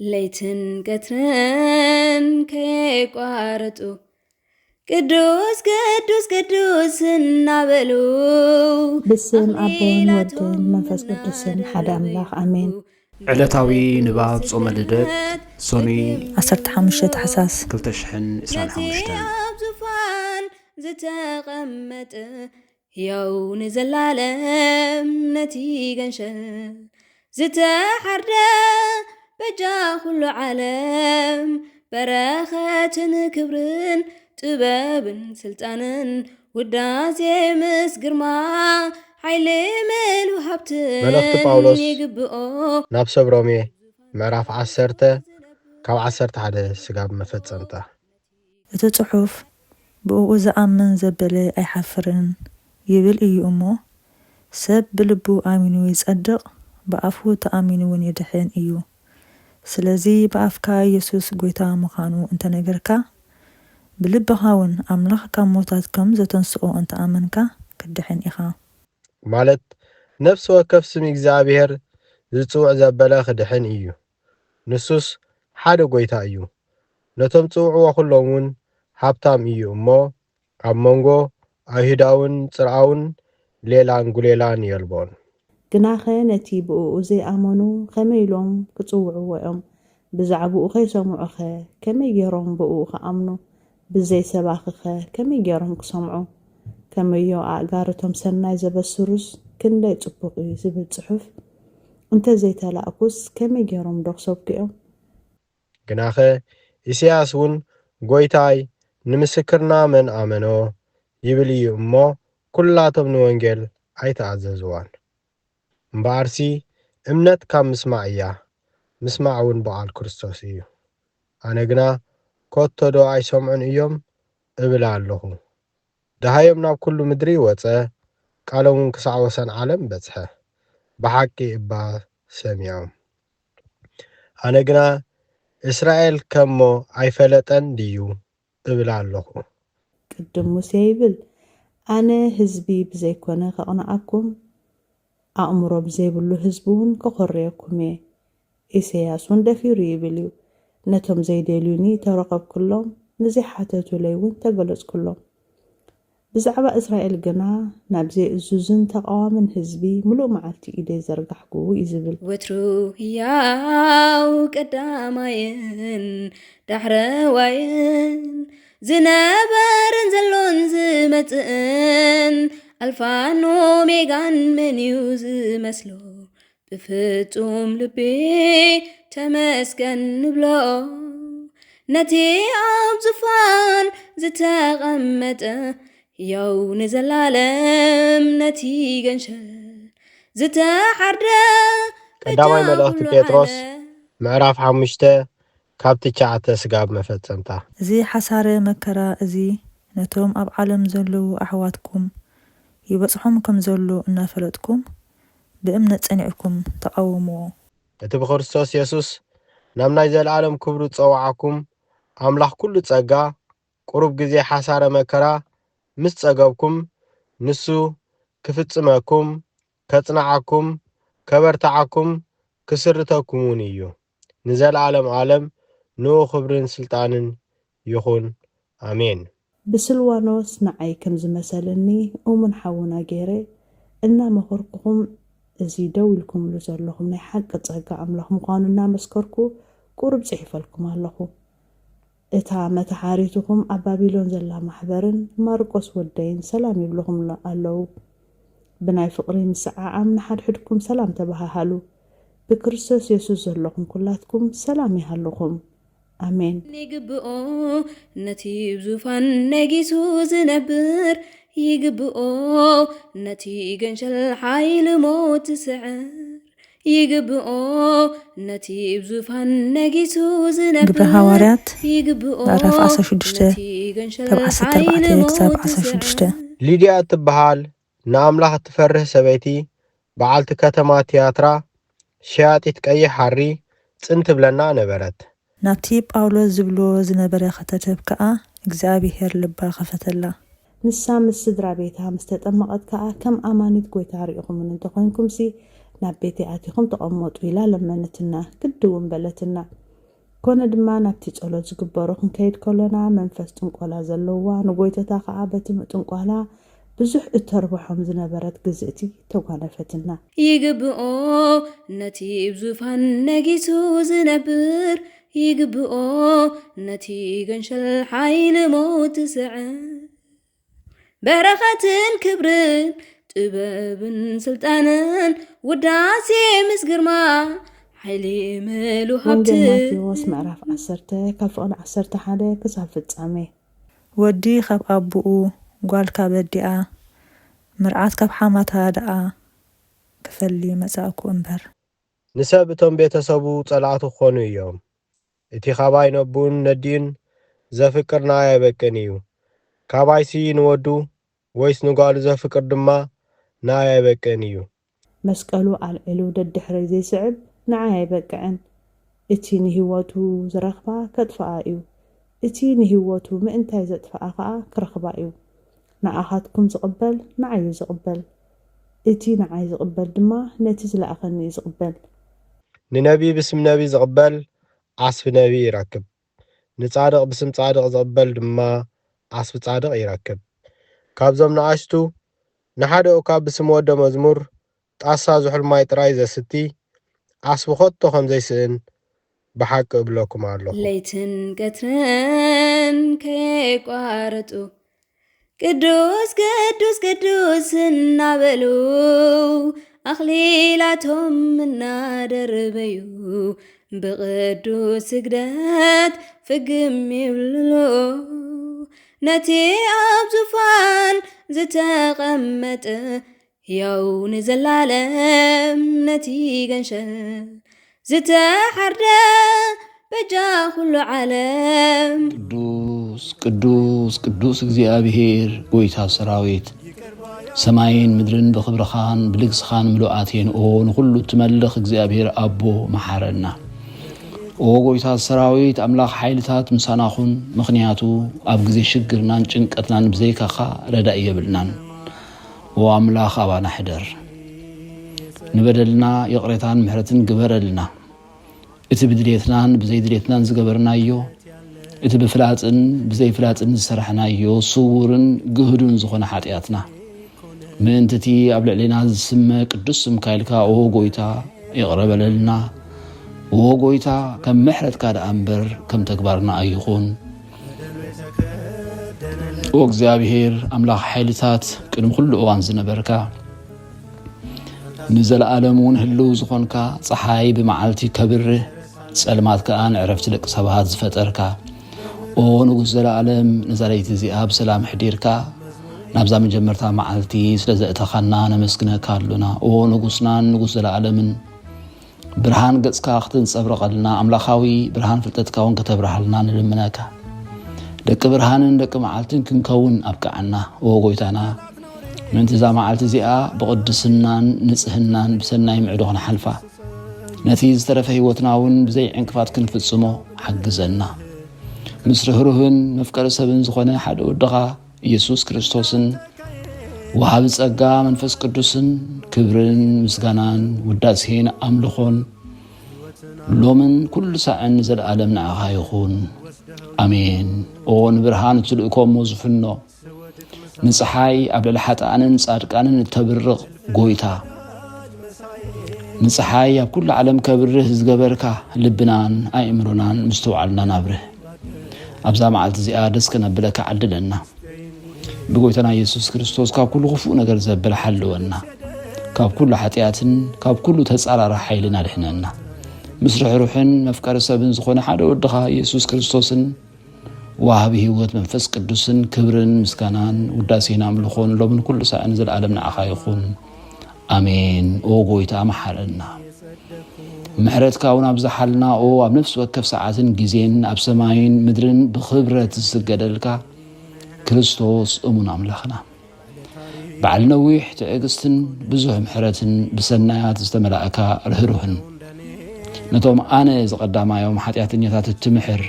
ليتن قترن كيقارتو ቅዱስ ቅዱስ ቅዱስ እናበሉ بسم أبون ودن منفس قدسن حدا أملاخ أمين ዕለታዊ ንባብ ጾመ ልደት ሶኒ 15 حساس ክልተሽሕን 25 ዙፋን ዝተቐመጠ ያው ንዘላለም ነቲ ገንሸ ዝተሓርደ በጃ ኩሉ ዓለም በረኸትን ክብርን ጥበብን ስልጣንን ውዳሴ ምስ ግርማ ሓይሊ ምሉ ሃብትን መልእኽቲ ጳውሎስ ይግብኦ ናብ ሰብ ሮሜ ምዕራፍ 10 ካብ 11 ስጋብ መፈጸምታ እቲ ጽሑፍ ብኡ ዝኣምን ዘበለ ኣይሓፍርን ይብል እዩ እሞ ሰብ ብልቡ ኣሚኑ ይጸድቕ ብኣፉ ተኣሚኑ እውን ይድሕን እዩ። ስለዚ ብኣፍካ ኢየሱስ ጐይታ ምዃኑ እንተነገርካ ብልብኻ እውን ኣምላኽ ካብ ሞታት ከም ዘተንስኦ እንተኣመንካ ክድሕን ኢኻ። ማለት ነፍሲ ወከፍ ስም እግዚኣብሔር ዝጽውዕ ዘበለ ክድሕን እዩ። ንሱስ ሓደ ጐይታ እዩ። ነቶም ጽውዕዎ ኩሎም እውን ሃብታም እዩ እሞ ኣብ መንጎ ኣይሁዳውን ጽርዓውን ሌላን ጉሌላን የልቦን። ግናኸ ነቲ ብኡ ዘይኣመኑ ከመይ ኢሎም ክጽውዕዎ እዮም? ብዛዕባኡ ከይሰምዑ ኸ ከመይ ገይሮም ብኡ ክኣምኑ? ብዘይ ሰባኺ ኸ ከመይ ገይሮም ክሰምዑ? ከመዮ ኣእጋርቶም ሰናይ ዘበስሩስ ክንደይ ጽቡቕ እዩ ዝብል ጽሑፍ እንተዘይተላእኩስ ከመይ ገይሮም ዶ ክሰብኩ እዮም? ግናኸ ኢሳያስ እውን ጐይታይ ንምስክርና መን ኣመኖ ይብል እዩ እሞ ኩላቶም ንወንጌል ኣይተኣዘዝዋን። እምበኣርሲ እምነት ካብ ምስማዕ እያ፣ ምስማዕ እውን ብቓል ክርስቶስ እዩ። ኣነ ግና ኮቶ ዶ ኣይሰምዑን እዮም እብል ኣለኹ። ድሃዮም ናብ ኩሉ ምድሪ ወፀ፣ ቃሎም እውን ክሳዕ ወሰን ዓለም በጽሐ። ብሓቂ እባ ሰሚዖም። ኣነ ግና እስራኤል ከሞ ኣይፈለጠን ድዩ እብል ኣለኹ። ቅድም ሙሴ ይብል ኣነ ህዝቢ ብዘይኮነ ከቕንዓኩም ኣእምሮ ብዘይብሉ ህዝቢ እውን ከኾርየኩም እየ። ኢሳያስ እውን ደፊሩ ይብል እዩ ነቶም ዘይደልዩኒ ተረኸብኩሎም ንዘይሓተቱለይ እውን ተገለጽኩሎም። ብዛዕባ እስራኤል ግና ናብ ዘይእዙዝን ተቃዋምን ህዝቢ ሙሉእ መዓልቲ ኢደ ዘርጋሕኩ እዩ ዝብል። ወትሩ ሕያው ቀዳማይን ዳሕረዋይን ዝነበርን ዘሎን ዝመጽእን ኣልፋን ኦሜጋን መን እዩ ዝመስሎ? ብፍጹም ልቤ ተመስገን ንብሎ ነቲ ኣብ ዙፋን ዝተቐመጠ ያው ንዘላለም ነቲ ገንሸ ዝተሓርደ ቀዳማይ መልእኽቲ ጴጥሮስ ምዕራፍ 5 ካብ 9 ስጋብ መፈጸምታ። እዚ ሓሳረ መከራ እዚ ነቶም ኣብ ዓለም ዘለዉ ኣሕዋትኩም ይበጽሖም ከም ዘሎ እናፈለጥኩም ብእምነት ጸኒዕኩም ተቃወምዎ። እቲ ብክርስቶስ ኢየሱስ ናብ ናይ ዘለዓለም ክብሩ ጸዋዓኩም ኣምላኽ ኩሉ ጸጋ ቁሩብ ግዜ ሓሳረ መከራ ምስ ጸገብኩም ንሱ ክፍጽመኩም፣ ከጽናዓኩም፣ ከበርታዓኩም፣ ክስርተኩምን እዩ። ንዘለዓለም ዓለም ንኡ ክብርን ስልጣንን ይኹን ኣሜን። ብስልዋኖስ ንዓይ ከም ዝመሰለኒ እሙን ሓውና ገይረ እናመኸርኩኹም እዚ ደው ኢልኩምሉ ዘለኹም ናይ ሓቂ ጸጋ ኣምላኽ ምዃኑ እናመስከርኩ ቁሩብ ጽሒፈልኩም ኣለኹ። እታ መተሓሪትኹም ኣብ ባቢሎን ዘላ ማሕበርን ማርቆስ ወደይን ሰላም ይብልኹም ኣለዉ። ብናይ ፍቕሪ ምስዓዓም ንሓድሕድኩም ሰላም ተባሃሃሉ። ብክርስቶስ ኢየሱስ ዘለኹም ኩላትኩም ሰላም ይሃለኹም ኣሜን። ይግብኦ ነቲ ብዙፋን ነጊሱ ዝነብር ይግብኦ ነቲ ገንሸል ሓይሊ ሞት ዝስዕር ይግብኦ ነቲ ብዙፋን ነጊሱ ዝነብር ግብረ ሐዋርያት ይግብኦ ምዕራፍ 16 ካብ 14 ክሳብ 16 ሊድያ እትበሃል ንኣምላኽ እትፈርህ ሰበይቲ በዓልቲ ከተማ ቲያትራ ሸያጢት ቀይሕ ሓሪ ጽንቲ ብለና ነበረት። ናብቲ ጳውሎስ ዝብሎ ዝነበረ ከተተብ ከዓ እግዚኣብሔር ልባ ኸፈተላ። ንሳ ምስ ስድራ ቤታ ምስ ተጠመቐት ከዓ ከም ኣማኒት ጐይታ ርኢኹምን እንተኾንኩምሲ ናብ ቤተ ኣቲኹም ተቐመጡ ኢላ ለመነትና ክድውን በለትና። ኮነ ድማ ናብቲ ጸሎት ዝግበሩ ክንከይድ ከለና መንፈስ ጥንቆላ ዘለዋ ንጎይተታ ከዓ በቲ ጥንቆላ ብዙሕ እተርብሖም ዝነበረት ግዝእቲ ተጓነፈትና ይግብኦ ነቲ ብዙፋን ነጊሱ ዝነብር ይግብኦ ነቲ ገንሸል ሓይል ሞት ስዕር በረኸትን ክብርን ጥበብን ስልጣንን ውዳሴ ምስ ግርማ ሓይሊ ምሉ ሃብቲ ማቴዎስ ምዕራፍ 10 ካብ ፍቕዲ 11 ክሳብ ፍጻሜ ወዲ ካብ ኣቡኡ ጓል ካብ ኣዲኣ ምርዓት ካብ ሓማታ ደኣ ክፈሊ መጻእኩ እምበር ንሰብ እቶም ቤተሰቡ ጸላእቱ ክኾኑ እዮም እቲ ኻባይ ነቡን ነዲን ዘፍቅርና ኣይበቅን እዩ ካባይሲ ንወዱ ወይስ ንጓሉ ዘፍቅር ድማ ናይ ኣይበቅን እዩ መስቀሉ ኣልዒሉ ደድሕሪ ዘይስዕብ ንዓይ ኣይበቅዕን እቲ ንህይወቱ ዝረኽባ ከጥፍኣ እዩ እቲ ንህይወቱ ምእንታይ ዘጥፍኣ ከዓ ክረኽባ እዩ ንኣኻትኩም ዝቕበል ንዓይ ዝቕበል እቲ ንዓይ ዝቕበል ድማ ነቲ ዝለኣኸኒ ዝቕበል ንነቢ ብስም ነቢ ዝቕበል ዓስቢ ነቢ ይረክብ ንጻድቕ ብስም ጻድቕ ዝቕበል ድማ ዓስቢ ጻድቕ ይረክብ ካብዞም ንኣሽቱ ንሓደ ካብ ብስም ወደ መዝሙር ጣሳ ዝሑል ማይ ጥራይ ዘስቲ ዓስቢ ኸቶ ከም ዘይስእን ብሓቂ እብለኩም ኣለኹ ለይትን ቀትርን ከየቋረጡ ቅዱስ ቅዱስ ቅዱስ እናበሉ ኣኽሊላቶም እናደርበዩ ብቅዱስ ስግደት ፍግም ይብሉ ነቲ ኣብ ዙፋን ዝተቐመጠ ያው ንዘላለም ነቲ ገንሸል ዝተሓርደ በጃ ኩሉ ዓለም ቅዱስ ቅዱስ ቅዱስ እግዚአብሔር ጎይታ ሰራዊት ሰማይን ምድርን ብኽብርኻን ብልግስኻን ምሉኣትን ንኹሉ ትመልኽ እግዚአብሔር ኣቦ መሓረና ጎይታ ሰራዊት ኣምላኽ ሓይልታት ምሳናኹን ምኽንያቱ ኣብ ግዜ ሽግርናን ጭንቀትናን ብዘይካኻ ረዳእ የብልናን ኣምላኽ ኣባና ሕደር ንበደልና የቕሬታን ምሕረትን ግበረልና እቲ ብድሌትናን ብዘይድሌትናን ዝገበርናዮ እቲ ብፍላጥን ብዘይፍላጥን ዝሰራሕናዮ ስውርን ግህዱን ዝኾነ ሓጢኣትና ምእንትቲ ኣብ ልዕሊና ዝስመ ቅዱስ ሚካኤልካ ጎይታ ይቕረበለልና ጎይታ ከም ምሕረትካ ደኣ እምበር ከም ተግባርና ኣይኹን እግዚአብሔር ኣምላኽ ሓይልታት ቅድሚ ኩሉ እዋን ዝነበርካ ንዘለዓለሙን ህልው ዝኾንካ ፀሓይ ብመዓልቲ ከብርህ ጸልማት ከዓ ንዕረፍቲ ደቂ ሰባት ዝፈጠርካ ንጉስ ዘለዓለም ነዛለይቲ እዚኣ ብሰላም ሕዲርካ ናብዛ መጀመርታ መዓልቲ ስለዘእተኻና ነመስግነካ ኣለና ንጉስናን ንጉስ ዘለዓለምን ብርሃን ገጽካ ክትንጸብረቐልና ኣምላኻዊ ብርሃን ፍልጠትካ እውን ከተብርሃልና ንልምነካ ደቂ ብርሃንን ደቂ መዓልትን ክንከውን ኣብቅዓና ጎይታና ምንቲ ዛ መዓልቲ እዚኣ ብቅድስናን ንጽህናን ብሰናይ ምዕዶ ክንሓልፋ ነቲ ዝተረፈ ህይወትና እውን ብዘይ ዕንቅፋት ክንፍጽሞ ሓግዘና ምስ ርህሩህን መፍቀሪ ሰብን ዝኾነ ሓደ ወድኻ ኢየሱስ ክርስቶስን ወሃብ ጸጋ መንፈስ ቅዱስን ክብርን ምስጋናን ውዳሴን ኣምልኾን ሎምን ኩሉ ሰዓን ዘለዓለም ንዓኻ ይኹን ኣሜን ንብርሃን ትልእኮሞ ዝፍኖ ንፀሓይ ኣብ ልዕሊ ሓጥኣንን ጻድቃንን እተብርቕ ጎይታ ንፀሓይ ኣብ ኩሉ ዓለም ከብርህ ዝገበርካ ልብናን ኣእምሮናን ምስተውዓልና ናብርህ ኣብዛ መዓልቲ እዚኣ ደስ ከነብለካ ዓድለና ብጎይታና ኢየሱስ ክርስቶስ ካብ ኩሉ ክፉእ ነገር ዘበል ሓልወና ካብ ኩሉ ሓጢኣትን ካብ ኩሉ ተጻራራ ሓይልን ኣድሕነና ምስ ርሕሩሕን መፍቀሪ ሰብን ዝኾነ ሓደ ወድኻ ኢየሱስ ክርስቶስን ወሃቢ ህይወት መንፈስ ቅዱስን ክብርን ምስጋናን ውዳሴን ኣምልኾን ሎምን ኩሉ ሰዓን ዘለዓለም ንዓኻ ይኹን ኣሜን ጎይታ መሓረና ምሕረትካ እውን ኣብ ዝሓልና ኣብ ነፍሲ ወከፍ ሰዓትን ግዜን ኣብ ሰማይን ምድርን ብኽብረት ዝስገደልካ ክርስቶስ እሙን ኣምላኽና በዓል ነዊሕ ትዕግስትን ብዙሕ ምሕረትን ብሰናያት ዝተመላእካ ርህሩህን ነቶም ኣነ ዝቐዳማዮም ሓጢኣተኛታት እትምሕር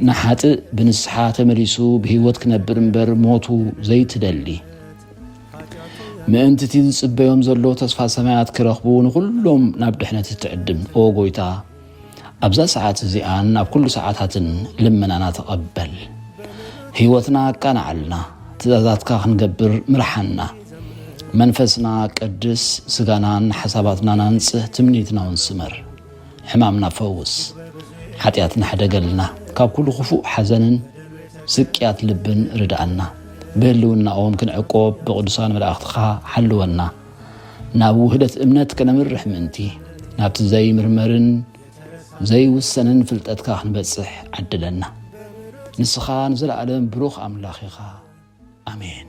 ንሓጥእ ብንስሓ ተመሊሱ ብህይወት ክነብር እምበር ሞቱ ዘይትደሊ ምእንትቲ ዝጽበዮም ዘሎ ተስፋ ሰማያት ክረኽቡ ንኹሎም ናብ ድሕነት እትዕድም ጎይታ أبዛ ساعات زيان أب كل ساعاتاتن لمنانا تقبل هيوتنا كان علنا تزازاتك خنقبر مرحنا منفسنا قدس سغانان حساباتنا ننصح تمنيتنا ونسمر حمامنا فوس حتياتنا حدقلنا كاب كل خفوق حزنن سكيات لبن ردعنا بهلونا أو ممكن عقوب بقدسان ملاختخا حلونا نابو هدت امنت كنمرح منتي نابت زي مرمرن زي وسنن فلتتك خنبصح عدلنا نسخان زل عالم بروخ أملاخيخا آمين